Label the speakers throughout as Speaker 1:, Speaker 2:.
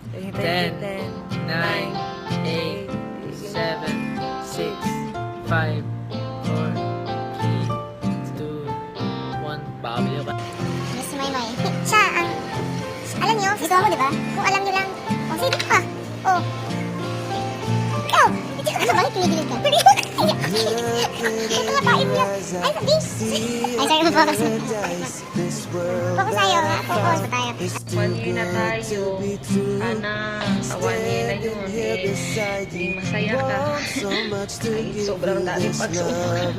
Speaker 1: 10, 9, 8, 7, 6, 5, 4, 3, 2, 1. Baka bili ka.
Speaker 2: Miss Maymay. Siya ang... Alam niyo, dito ako, di ba? Kung alam niyo lang... Oh, sige ka. Oh. Ikaw! Hindi ka bakit kinigilig ka? Ito nga pain niya. Ay, sabi. Ay, sorry, mag-focus. Focus tayo. Focus pa tayo.
Speaker 3: 1 year na tayo. Sana sa 1 year na yun di masaya ka. Ay, sobrang daming pagsubok.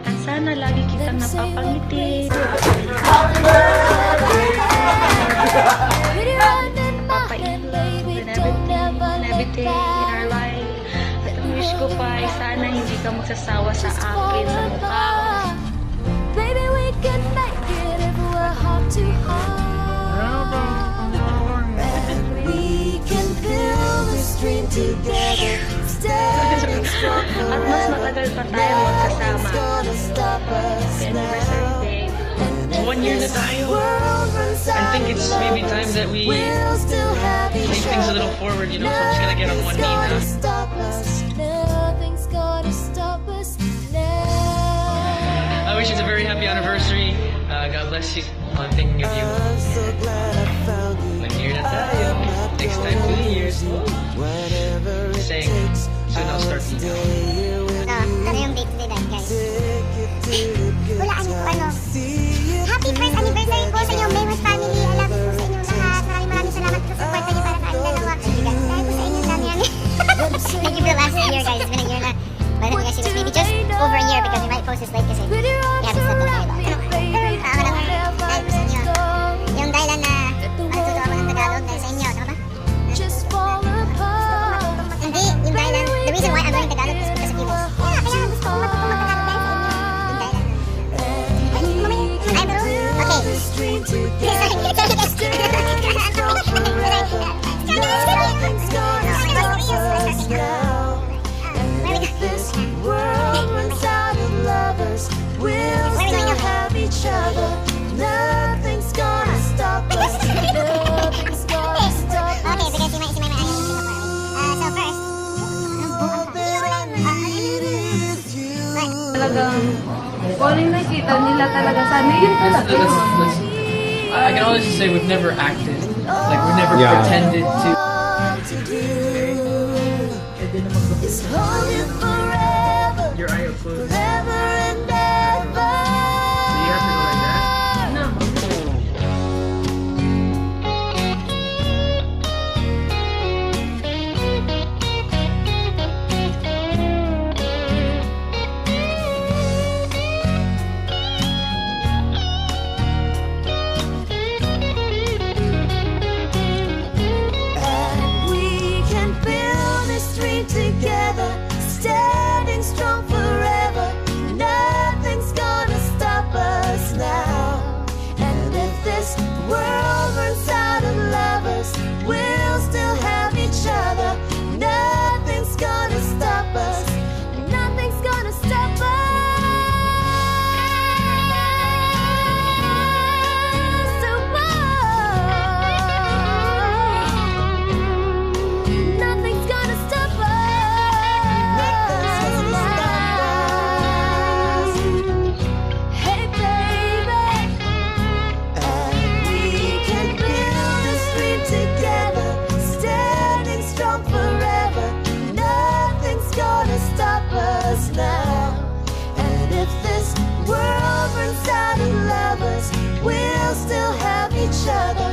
Speaker 3: At sana lagi kitang napapangiti. Everything in our life. At ang wish ko pa ay sana hindi ka magsasawa sa akin sa mukha.
Speaker 4: Baby, we can make it if we're heart to heart. And we can build this dream together. Standing strong
Speaker 3: At mas matagal pa tayo magkasama. Anniversary day.
Speaker 1: 1 year na tayo. I think it's maybe time that we take things a little forward, you know, so I'm just gonna get on one knee now.
Speaker 4: Nothing's gonna stop us now.
Speaker 1: I wish you a very happy anniversary. God bless you. I'm thinking of you. 1 year na tayo. Next time 2 years. Saying, soon I'll start to know.
Speaker 2: Ano yung date today, guys? Hulaan niyo po ano. Happy first anniversary po sa inyong Maymas family. Alam po sa inyong lahat. Maraming salamat po sa suporta niyo para sa aming dalawa. Dahil po sa inyong dami namin. Thank you for the last year, guys. It's been a year na. By the way, guys, it was maybe just over a year because we might post this late kasi we haven't slept in a while. Ako naman, dahil po sa inyo. Yung dahilan na matututo ako ng Tagalog dahil sa inyo. Tama ba?
Speaker 4: Just fall apart.
Speaker 2: Hindi, yung dahilan. The reason why I'm learning Tagalog is because of you guys. Kaya gusto ko matuto mag-Tagalog dahil sa inyo. Yung dahilan. Ay, mamaya. Ay, bro. Okay.
Speaker 4: World runs out of lovers. We'll still have each other. Nothing's gonna stop us. Nothing's gonna stop us.
Speaker 2: Okay, because si May ayaw yung Singapore. So first,
Speaker 3: Talagang kung yung nakita nila talaga sana yun talaga.
Speaker 1: I can honestly say we've never acted. Like, we've never pretended to.
Speaker 4: to do is hold you forever,
Speaker 1: Your eye are closed.
Speaker 4: forever and ever.
Speaker 1: So you have to go like that?
Speaker 3: No.
Speaker 4: And we can build this dream together, standing strong forever. Nothing's gonna stop us now. And if this world runs out of lovers, we'll still have each other. Nothing's gonna stop us. Nothing's gonna stop us. Nothing's gonna stop us. Hey baby, and we can build this dream together, standing strong forever. Nothing's gonna stop us now. And if this world runs out of lovers, we'll still have each other.